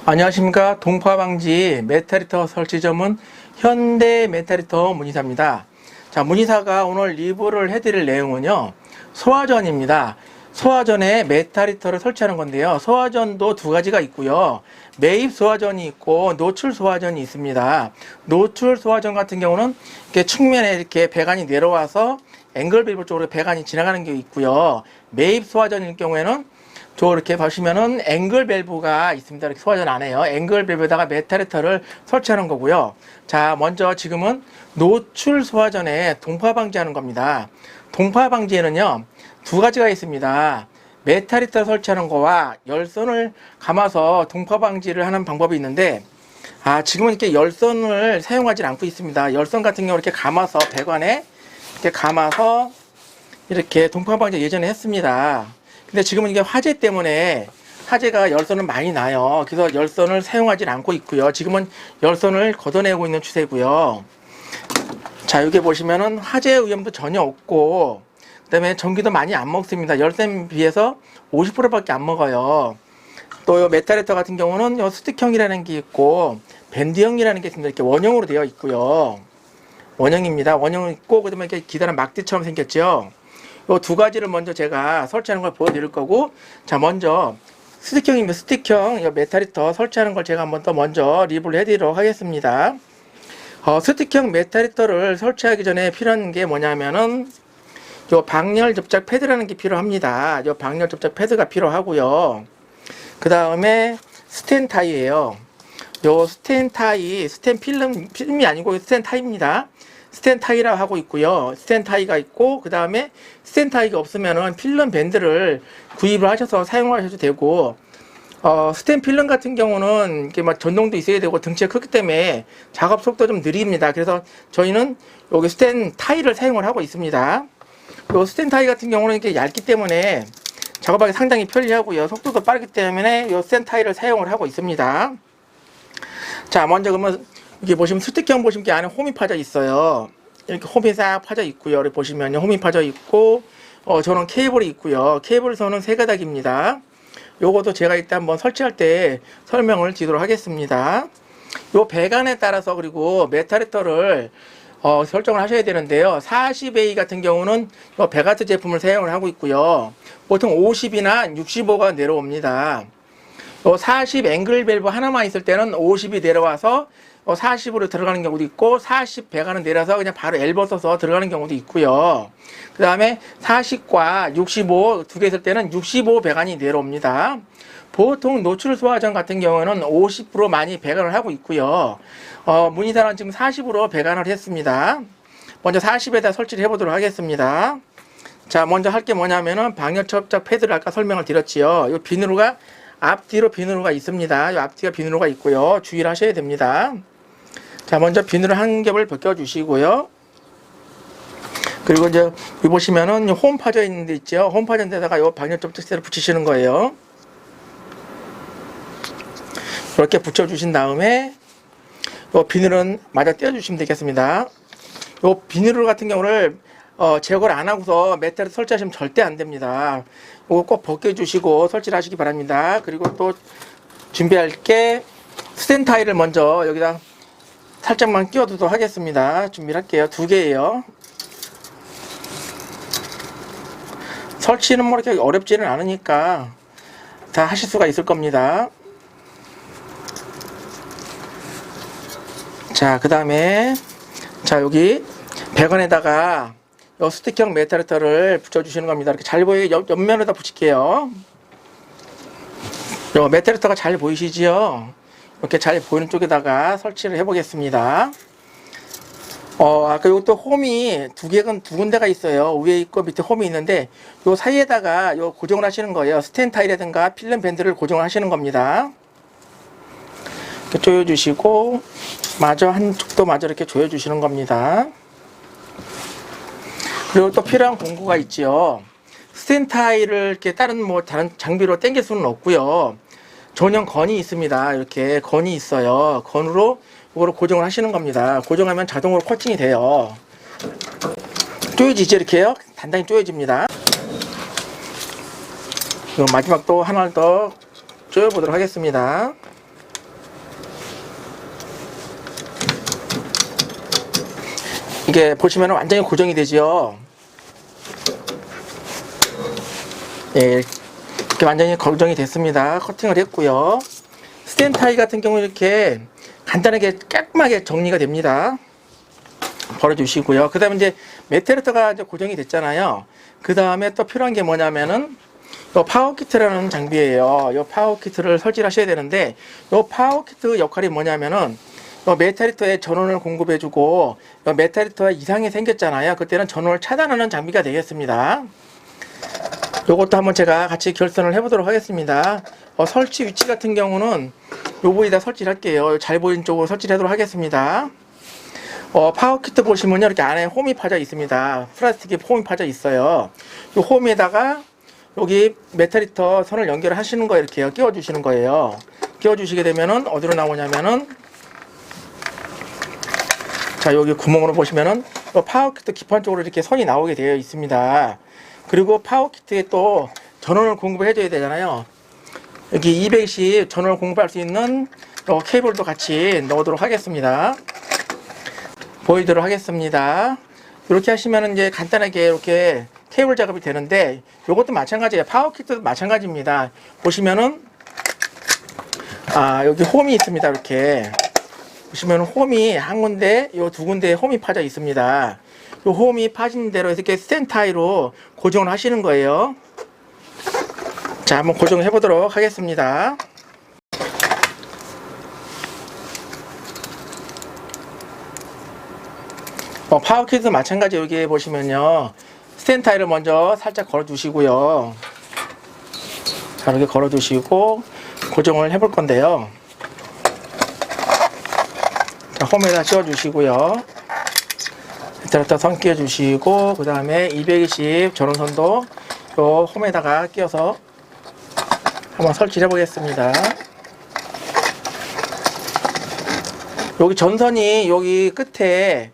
안녕하십니까. 동파방지 메탈히터 설치 전문 현대 메탈히터 문의사입니다. 자, 문의사가 오늘 리뷰를 해드릴 내용은요, 소화전입니다. 소화전에 메탈히터를 설치하는 건데요, 소화전도 두 가지가 있고요, 매입 소화전이 있고 노출 소화전이 있습니다. 노출 소화전 같은 경우는 이렇게 측면에 이렇게 배관이 내려와서 앵글 밸브 쪽으로 배관이 지나가는 게 있고요, 매입 소화전일 경우에는 이렇게 보시면은 앵글 밸브가 있습니다. 이렇게 소화전 안에요. 앵글 밸브에다가 메탈히터를 설치하는 거고요. 자, 먼저 지금은 노출 소화전에 동파 방지하는 겁니다. 동파 방지에는요, 두 가지가 있습니다. 메탈히터 설치하는 거와 열선을 감아서 동파 방지를 하는 방법이 있는데, 지금은 이렇게 열선을 사용하지 않고 있습니다. 열선 같은 경우 이렇게 감아서 배관에 이렇게 감아서 이렇게 동파 방지 예전에 했습니다. 근데 지금은 이게 화재 때문에 화재가 열선은 많이 나요. 그래서 열선을 사용하지 않고 있고요. 지금은 열선을 걷어내고 있는 추세고요. 자, 여기 보시면은 화재 위험도 전혀 없고, 그 다음에 전기도 많이 안 먹습니다. 열선에 비해서 50%밖에 안 먹어요. 또 메탈히터 같은 경우는 스틱형이라는 게 있고 밴드형이라는 게 있습니다. 이렇게 원형으로 되어 있고요. 원형입니다. 원형이 있고, 그 다음에 이렇게 기다란 막대처럼 생겼죠. 이 두 가지를 먼저 제가 설치하는 걸 보여드릴 거고, 자, 먼저 스틱형이면 스틱형 메탈히터 설치하는 걸 제가 한번 더 먼저 리뷰를 해드리도록 하겠습니다. 스틱형 메탈히터를 설치하기 전에 필요한 게 뭐냐면은 요 방열 접착 패드라는 게 필요합니다. 요 방열 접착 패드가 필요하고요. 그 다음에 스텐 타이예요. 요 스텐 타이, 스텐 필름이 아니고 스텐 타이입니다. 스텐 타이라고 하고 있고요. 스텐 타이가 있고, 그 다음에 스텐 타이가 없으면은 필름 밴드를 구입을 하셔서 사용하셔도 되고, 스텐 필름 같은 경우는 이렇게 막 전동도 있어야 되고 등치가 크기 때문에 작업 속도 좀 느립니다. 그래서 저희는 여기 스텐 타이를 사용을 하고 있습니다. 요 스텐 타이 같은 경우는 이렇게 얇기 때문에 작업하기 상당히 편리하고요. 속도도 빠르기 때문에 요 스텐 타이를 사용을 하고 있습니다. 자, 먼저 그러면 이렇게 보시면 스틱형 보시면 이렇게 안에 홈이 파져 있어요. 이렇게 홈이 싹 파져 있고요. 이렇게 보시면 홈이 파져 있고, 저는 케이블이 있고요. 케이블선은 세 가닥입니다. 요것도 제가 이따 한번 설치할 때 설명을 드리도록 하겠습니다. 요 배관에 따라서 그리고 메탈히터를 설정을 하셔야 되는데요. 40A 같은 경우는 베가트 제품을 사용을 하고 있고요. 보통 50이나 65가 내려옵니다. 40 앵글 밸브 하나만 있을 때는 50이 내려와서 40으로 들어가는 경우도 있고, 40 배관은 내려서 그냥 바로 엘버 써서 들어가는 경우도 있고요. 그 다음에 40과 65 두 개 있을 때는 65 배관이 내려옵니다. 보통 노출 소화전 같은 경우는 50% 많이 배관을 하고 있고요. 문의사는 지금 40으로 배관을 했습니다. 먼저 40에다 설치를 해보도록 하겠습니다. 자, 먼저 할 게 뭐냐면은 방열 접착 패드를 아까 설명을 드렸지요. 이 비누가 앞뒤로 비누가 있습니다. 이 앞뒤가 비누가 있고요. 주의를 하셔야 됩니다. 자, 먼저 비누를 한 겹을 벗겨주시고요. 그리고 이제 여기 보시면은 홈 파져 있는 데 있죠. 홈 파져 있는 데다가 이 방열 접착제를 붙이시는 거예요. 이렇게 붙여주신 다음에 이 비누는 마저 떼어주시면 되겠습니다. 이 비누 같은 경우를 제거를 안 하고서 메탈을 설치하시면 절대 안 됩니다. 이거 꼭 벗겨주시고 설치를 하시기 바랍니다. 그리고 또 준비할 게 스텐 타이를 먼저 여기다 살짝만 끼워두도록 하겠습니다. 준비를 할게요. 두 개예요. 설치는 뭐 이렇게 어렵지는 않으니까 다 하실 수가 있을 겁니다. 자, 그 다음에 여기 배관에다가 이 스틱형 메탈히터를 붙여주시는 겁니다. 이렇게 잘 보이게 옆면에다 붙일게요. 이 메탈히터가 잘 보이시지요? 이렇게 잘 보이는 쪽에다가 설치를 해보겠습니다. 아까 이것도 홈이 두 군데가 있어요. 위에 있고 밑에 홈이 있는데 이 사이에다가 고정을 하시는 거예요. 스텐 타이라든가 필름 밴드를 고정을 하시는 겁니다. 이렇게 조여주시고 마저 한쪽도 마저 이렇게 조여주시는 겁니다. 그리고 또 필요한 공구가 있지요. 스텐 타이를 이렇게 다른 장비로 당길 수는 없고요. 전용 건이 있습니다. 이렇게 건이 있어요. 건으로 이거를 고정을 하시는 겁니다. 고정하면 자동으로 코팅이 돼요. 조여지죠, 이렇게요. 단단히 조여집니다. 그리고 마지막 또 하나를 더 조여보도록 하겠습니다. 이게 보시면 완전히 고정이 되죠. 예, 이렇게 완전히 고정이 됐습니다. 커팅을 했고요. 스탠 타이 같은 경우 이렇게 간단하게 깔끔하게 정리가 됩니다. 버려주시고요. 그 다음에 이제 메테르터가 이제 고정이 됐잖아요. 그 다음에 또 필요한 게 뭐냐면은 요 파워 키트라는 장비예요. 요 파워 키트를 설치를 하셔야 되는데, 요 파워 키트 역할이 뭐냐면은 요 메타리터에 전원을 공급해주고, 요 메타리터에 이상이 생겼잖아요. 그때는 전원을 차단하는 장비가 되겠습니다. 요것도 한번 제가 같이 결선을 해보도록 하겠습니다. 설치 위치 같은 경우는 요 부위에다 설치를 할게요. 잘 보이는 쪽으로 설치를 하도록 하겠습니다. 파워 키트 보시면요, 이렇게 안에 홈이 파져 있습니다. 플라스틱이 홈이 파져 있어요. 이 홈에다가 여기 메탈리터 선을 연결하시는 거예요. 이렇게요, 끼워 주시는 거예요. 끼워 주시게 되면은 어디로 나오냐면은, 자, 여기 구멍으로 보시면은 파워 키트 기판 쪽으로 이렇게 선이 나오게 되어 있습니다. 그리고 파워 키트에 또 전원을 공급을 해줘야 되잖아요. 여기 220 전원을 공급할 수 있는 케이블도 같이 넣도록 하겠습니다. 보이도록 하겠습니다. 이렇게 하시면 이제 간단하게 이렇게 케이블 작업이 되는데, 이것도 마찬가지예요. 파워 키트도 마찬가지입니다. 보시면은 여기 홈이 있습니다. 이렇게 보시면 홈이 한 군데, 요 두 군데에 홈이 파져 있습니다. 요 홈이 파진 대로 이렇게 스탠 타이로 고정을 하시는 거예요. 자, 한번 고정해 보도록 하겠습니다. 파워 키트도 마찬가지. 여기 보시면요, 스탠 타이를 먼저 살짝 걸어 두시고요. 자, 이렇게 걸어 두시고 고정을 해 볼 건데요. 자, 홈에다 씌워 주시고요. 일단 선 끼워 주시고, 그 다음에 220 전원선도 요 홈에다가 끼워서 한번 설치를 해 보겠습니다. 여기 전선이 여기 끝에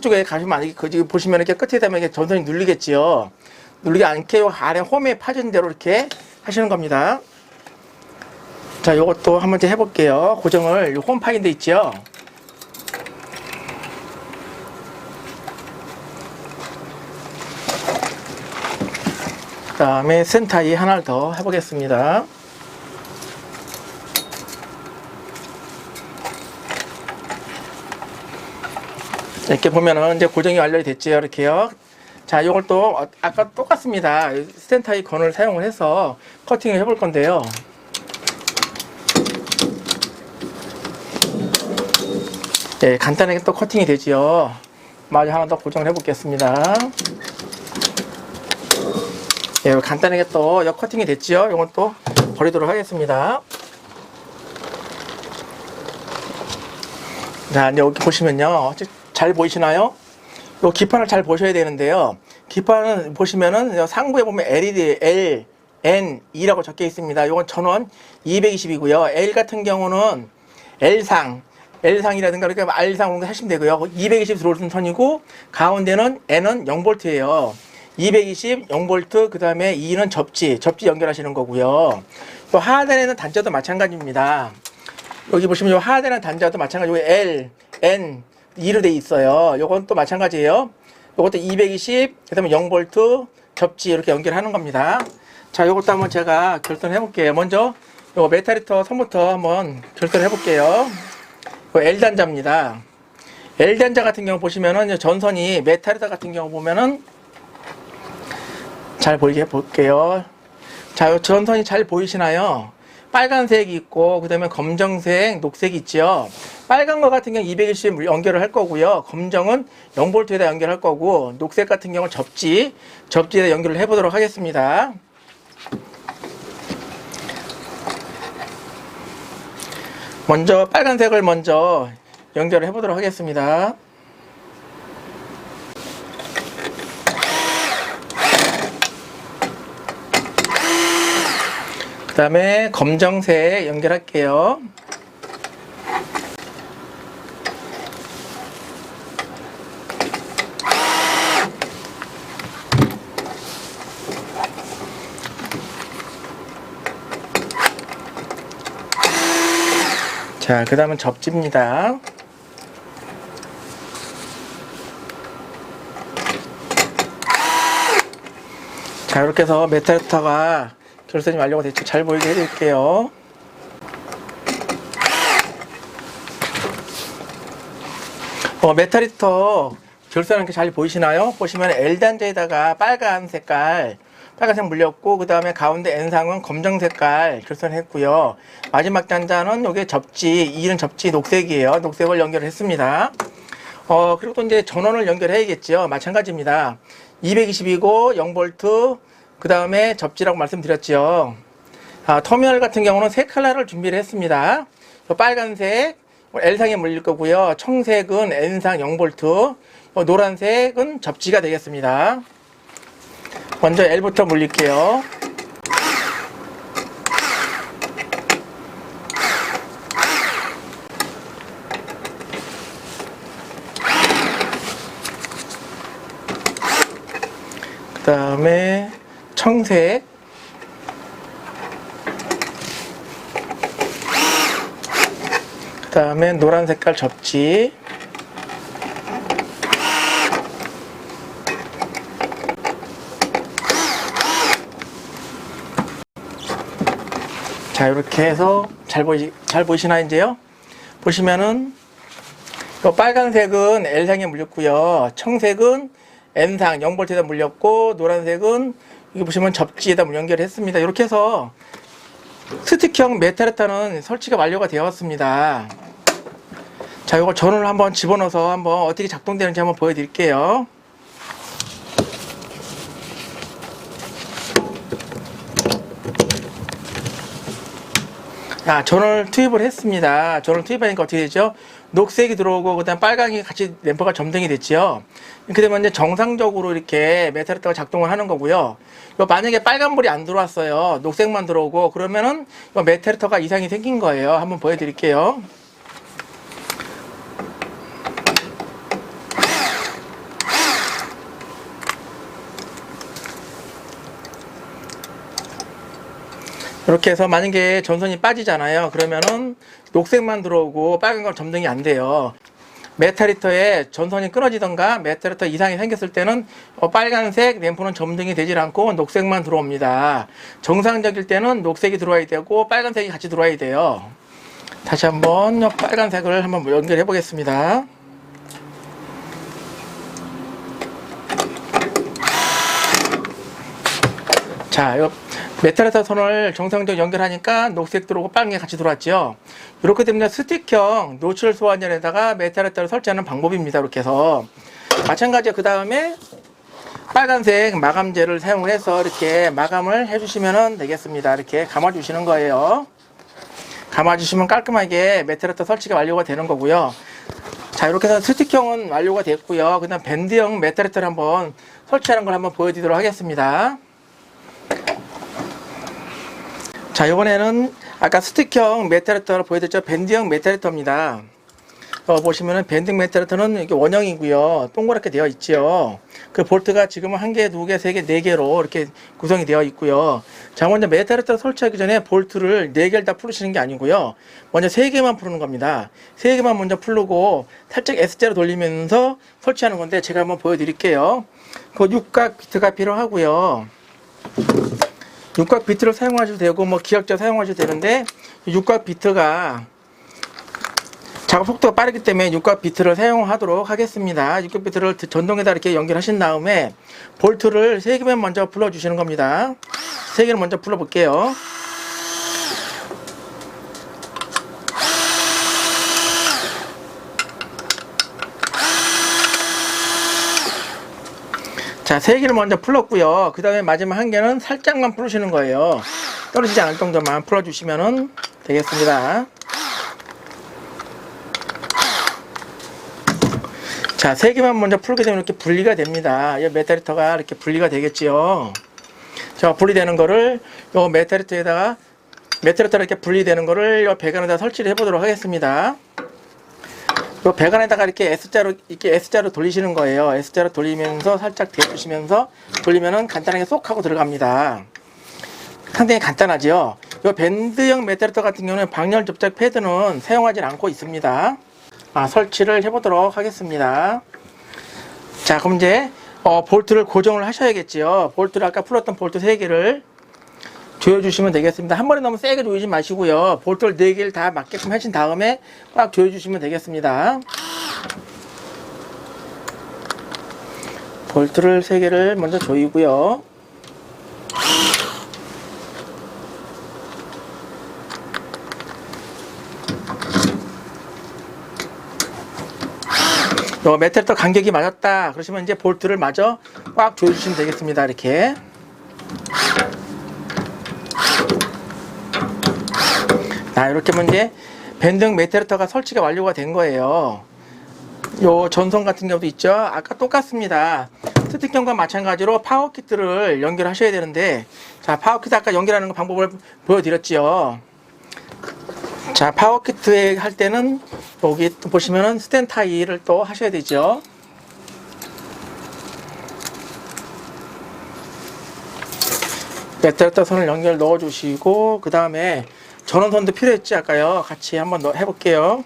쪽에 가시면 안 되게, 보시면 이렇게 끝에 되면 이렇게 전선이 눌리겠지요. 눌리지 않게 요 아래 홈에 파진 대로 이렇게 하시는 겁니다. 자, 요것도 한번 해 볼게요. 고정을 요 홈 파인 데 있죠. 그 다음에 센타이 하나를 더 해보겠습니다. 이렇게 보면은 이제 고정이 완료가 됐죠. 이렇게요. 자, 요걸 또 아까 똑같습니다. 스탠타이 건을 사용을 해서 커팅을 해볼 건데요. 네, 간단하게 또 커팅이 되지요. 마저 하나 더 고정을 해보겠습니다. 예, 간단하게 또 커팅이 됐죠. 이건 또 버리도록 하겠습니다. 자, 이제 여기 보시면요, 잘 보이시나요? 요 기판을 잘 보셔야 되는데요. 기판은 보시면은 상부에 보면 LED, L, N, E라고 적혀 있습니다. 이건 전원 220이고요. L 같은 경우는 L상이라든가 그러니까 R상 하시면 되고요. 220 들어오는 선이고, 가운데는 N은 0V예요. 220, 0V, 그 다음에 E는 접지 연결하시는 거고요. 또 하단에는 단자도 마찬가지입니다. 여기 보시면 요 하단에는 단자도 마찬가지고 L, N, E로 돼 있어요. 요건 또 마찬가지예요. 요것도 220, 그 다음에 0V, 접지 이렇게 연결하는 겁니다. 자, 요것도 한번 제가 결선해 볼게요. 먼저 요 메탈리터 선부터 한번 결선해 볼게요. 요 L단자입니다. L단자 같은 경우 보시면은 전선이 메탈리터 같은 경우 보면은 잘 보이게 해볼게요. 자, 요 전선이 잘 보이시나요? 빨간색이 있고, 그 다음에 검정색, 녹색이 있죠. 빨간 거 같은 경우 220 연결을 할 거고요. 검정은 0V에다 연결할 거고, 녹색 같은 경우는 접지에다 연결을 해보도록 하겠습니다. 먼저 빨간색을 먼저 연결을 해보도록 하겠습니다. 그 다음에 검정색 연결할게요. 자, 그 다음은 접지입니다. 자, 이렇게 해서 메타리터가 결선이 완료가 됐죠. 잘 보이게 해드릴게요. 메타리터 결선은 이렇게 잘 보이시나요? 보시면 L단자에다가 빨간색 물렸고, 그 다음에 가운데 N상은 검정 색깔 결선했고요. 마지막 단자는 요게 접지, E는 접지 녹색이에요. 녹색을 연결했습니다. 그리고 또 이제 전원을 연결해야겠죠. 마찬가지입니다. 220이고 0V, 그 다음에 접지라고 말씀드렸죠. 터미널 같은 경우는 세 컬러를 준비를 했습니다. 빨간색 L상에 물릴 거고요. 청색은 N상 0V, 노란색은 접지가 되겠습니다. 먼저 L부터 물릴게요. 그 다음에 청색, 그 다음에 노란 색깔 접지, 자, 이렇게 해서 잘 보이시나 이제요? 보시면은 빨간색은 L상에 물렸고요. 청색은 N상 0V에다 물렸고, 노란색은 여기 보시면 접지에다 연결했습니다. 이렇게 해서 스틱형 메타리터는 설치가 완료가 되었습니다. 자, 이거 전원을 한번 집어넣어서 한번 어떻게 작동되는지 한번 보여드릴게요. 전원을 투입을 했습니다. 전원을 투입하니까 어떻게 되죠? 녹색이 들어오고, 그 다음 빨강이 같이 램프가 점등이 됐죠. 이렇게 되면 이제 정상적으로 이렇게 메타리터가 작동을 하는 거고요. 만약에 빨간불이 안 들어왔어요. 녹색만 들어오고, 그러면은 메타리터가 이상이 생긴 거예요. 한번 보여드릴게요. 이렇게 해서 만약에 전선이 빠지잖아요. 그러면은 녹색만 들어오고 빨간 건 점등이 안 돼요. 메타리터에 전선이 끊어지던가 메타리터 이상이 생겼을 때는 빨간색 램프는 점등이 되질 않고 녹색만 들어옵니다. 정상적일 때는 녹색이 들어와야 되고 빨간색이 같이 들어와야 돼요. 다시 한번 빨간색을 한번 연결해 보겠습니다. 자, 메타리터 선을 정상적으로 연결하니까 녹색 들어오고 빨간게 같이 들어왔죠. 이렇게 되면 스틱형 노출 소환전에다가 메타리터를 설치하는 방법입니다. 이렇게 해서 마찬가지로 그 다음에 빨간색 마감재를 사용을 해서 이렇게 마감을 해주시면 되겠습니다. 이렇게 감아주시는 거예요. 감아주시면 깔끔하게 메타리터 설치가 완료가 되는 거고요. 자, 이렇게 해서 스틱형은 완료가 됐고요. 그 다음 밴드형 메타리터를 한번 설치하는 걸 한번 보여드리도록 하겠습니다. 자, 이번에는 아까 스틱형 메타리터를 보여드렸죠. 밴드형 메타리터입니다. 보시면은 밴드 메타리터는 이게 원형이고요. 동그랗게 되어 있죠. 그 볼트가 지금은 1개, 2개, 3개, 4개로 이렇게 구성이 되어 있고요. 자, 먼저 메타리터 설치하기 전에 볼트를 4개를 다 풀으시는 게 아니고요. 먼저 3개만 풀는 겁니다. 3개만 먼저 풀고 살짝 S자로 돌리면서 설치하는 건데 제가 한번 보여드릴게요. 그 육각 비트가 필요하고요. 육각 비트를 사용하셔도 되고 기역자 사용하셔도 되는데 육각 비트가 작업 속도가 빠르기 때문에 육각 비트를 사용하도록 하겠습니다. 육각 비트를 전동에다 이렇게 연결하신 다음에 볼트를 3개만 먼저 풀어 주시는 겁니다. 3개를 먼저 풀어 볼게요. 자, 3개를 먼저 풀었고요. 그 다음에 마지막 1개는 살짝만 풀으시는 거예요. 떨어지지 않을 정도만 풀어주시면 되겠습니다. 자, 3개만 먼저 풀게 되면 이렇게 분리가 됩니다. 이 메타리터가 이렇게 분리가 되겠지요. 자, 분리되는 거를 요 메타리터에다가 이렇게 분리되는 거를 요 배관에다 설치를 해보도록 하겠습니다. 요 배관에다가 이렇게 S자로 돌리시는 거예요. S자로 돌리면서 살짝 대주시면서 돌리면은 간단하게 쏙 하고 들어갑니다. 상당히 간단하죠. 요 밴드형 메타리터 같은 경우는 방열 접착 패드는 사용하지 않고 있습니다. 설치를 해보도록 하겠습니다. 자, 그럼 이제 볼트를 고정을 하셔야겠지요. 볼트를 아까 풀었던 볼트 3개를 조여주시면 되겠습니다. 한 번에 너무 세게 조이지 마시고요. 볼트를 4개를 다 맞게끔 하신 다음에 꽉 조여주시면 되겠습니다. 볼트를 3개를 먼저 조이고요. 메탈터 간격이 맞았다 그러시면 이제 볼트를 마저 꽉 조여주시면 되겠습니다. 이렇게. 이렇게 하면 이제 밴딩 메탈터가 설치가 완료가 된 거예요. 요 전선 같은 경우도 있죠. 아까 똑같습니다. 스틱형과 마찬가지로 파워키트를 연결하셔야 되는데, 자, 파워키트 아까 연결하는 방법을 보여드렸지요. 자, 파워키트 할 때는 여기 또 보시면은 스탠 타이를 또 하셔야 되죠. 메탈터 선을 연결 넣어 주시고, 그 다음에 전원선도 필요했지 아까요. 같이 한번 해볼게요.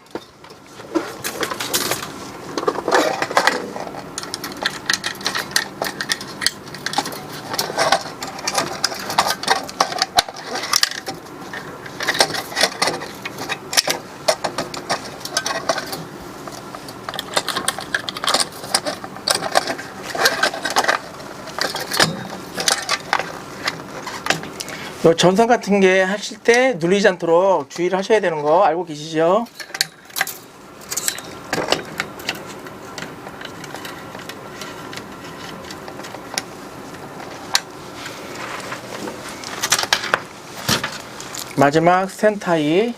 요 전선 같은 게 하실 때 눌리지 않도록 주의를 하셔야 되는 거 알고 계시죠? 마지막 스탠타이.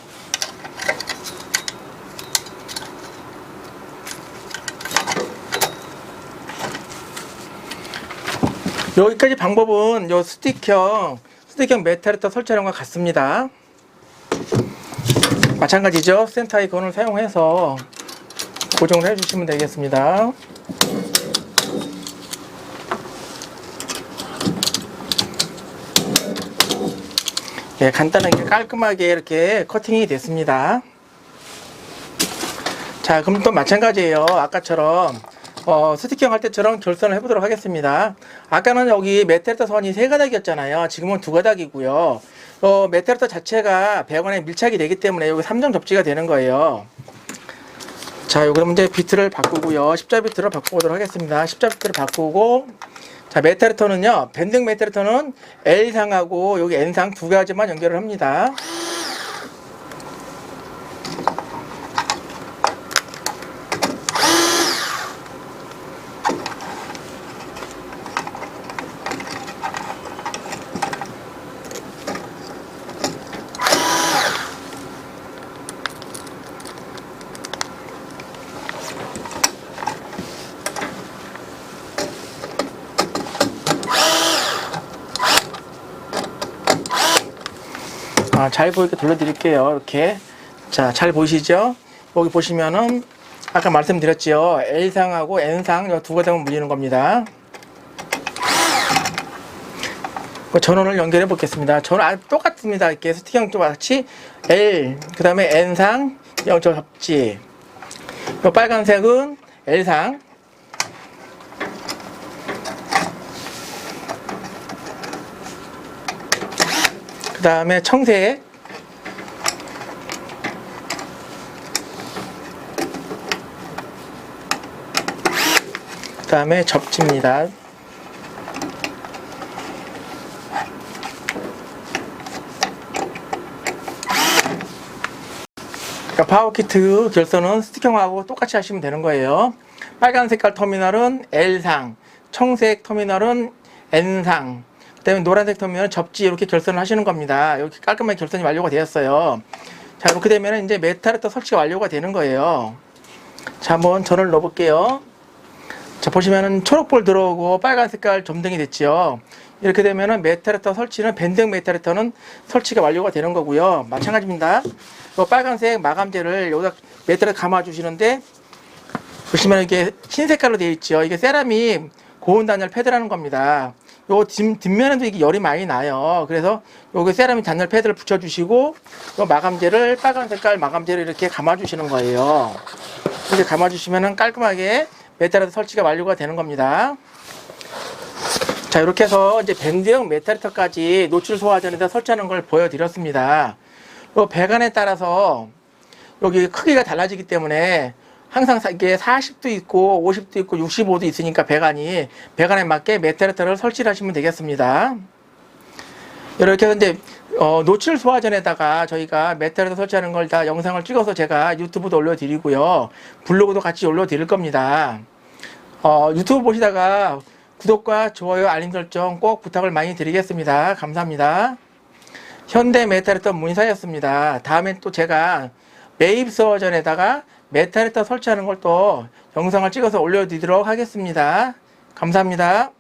여기까지 방법은 요 스틱형 메탈리터 설치하는 것과 같습니다. 마찬가지죠. 센터 아이콘을 사용해서 고정을 해주시면 되겠습니다. 네, 간단하게 깔끔하게 이렇게 커팅이 됐습니다. 자, 그럼 또 마찬가지예요. 아까처럼 스틱형 할 때처럼 결선을 해보도록 하겠습니다. 아까는 여기 메탈터 선이 3가닥이었잖아요. 지금은 2가닥이고요. 메탈터 자체가 배관에 밀착이 되기 때문에 여기 3점 접지가 되는 거예요. 자, 그럼 이제 비트를 바꾸고요. 십자 비트로 바꾸도록 하겠습니다. 십자 비트를 바꾸고, 자, 메탈터는요, 밴딩 메탈터는 L상하고 여기 N상 2가지만 연결을 합니다. 잘 보이게 돌려드릴게요. 이렇게. 자, 잘 보이시죠? 여기 보시면은 아까 말씀드렸죠. L상하고 N상 이 2가닥은 물리는 겁니다. 전원을 연결해 보겠습니다. 전원 똑같습니다. 이렇게 스틱형도 같이 L, 그 다음에 N상, 저 접지. 이 빨간색은 L상. 그 다음에 청색, 그 다음에 접지입니다. 그러니까 파워키트 결선은 스틱형하고 똑같이 하시면 되는 거예요. 빨간 색깔 터미널은 L상, 청색 터미널은 N상, 그다음에 노란색 터미널 접지 이렇게 결선을 하시는 겁니다. 이렇게 깔끔하게 결선이 완료가 되었어요. 자, 이렇게 되면 이제 메탈리터 설치가 완료가 되는 거예요. 자, 한번 전을 넣어볼게요. 자, 보시면은 초록불 들어오고 빨간 색깔 점등이 됐죠. 이렇게 되면은 메탈리터 설치는 밴딩 메탈리터는 설치가 완료가 되는 거고요. 마찬가지입니다. 이 빨간색 마감재를 여기다 메탈에 감아 주시는데 보시면 이게 흰 색깔로 되어 있죠. 이게 세라믹 고온 단열 패드라는 겁니다. 요 뒷면에도 이게 열이 많이 나요. 그래서 여기 세라믹 단열 패드를 붙여주시고 요 마감재를 빨간 색깔 마감재를 이렇게 감아주시는 거예요. 이렇게 감아주시면은 깔끔하게 메탈에서 설치가 완료가 되는 겁니다. 자, 이렇게 해서 이제 밴드형 메탈히터까지 노출 소화전에다 설치하는 걸 보여드렸습니다. 요 배관에 따라서 여기 크기가 달라지기 때문에 항상 이게 40도 있고 50도 있고 65도 있으니까 배관에 맞게 메탈히터를 설치를 하시면 되겠습니다. 이렇게 해서 이제 노출 소화전에다가 저희가 메탈히터 설치하는 걸 다 영상을 찍어서 제가 유튜브도 올려드리고요. 블로그도 같이 올려드릴 겁니다. 유튜브 보시다가 구독과 좋아요, 알림 설정 꼭 부탁을 많이 드리겠습니다. 감사합니다. 현대 메탈히터 문희사였습니다. 다음엔 또 제가 매입 소화전에다가 메탈히터 설치하는 걸 또 영상을 찍어서 올려드리도록 하겠습니다. 감사합니다.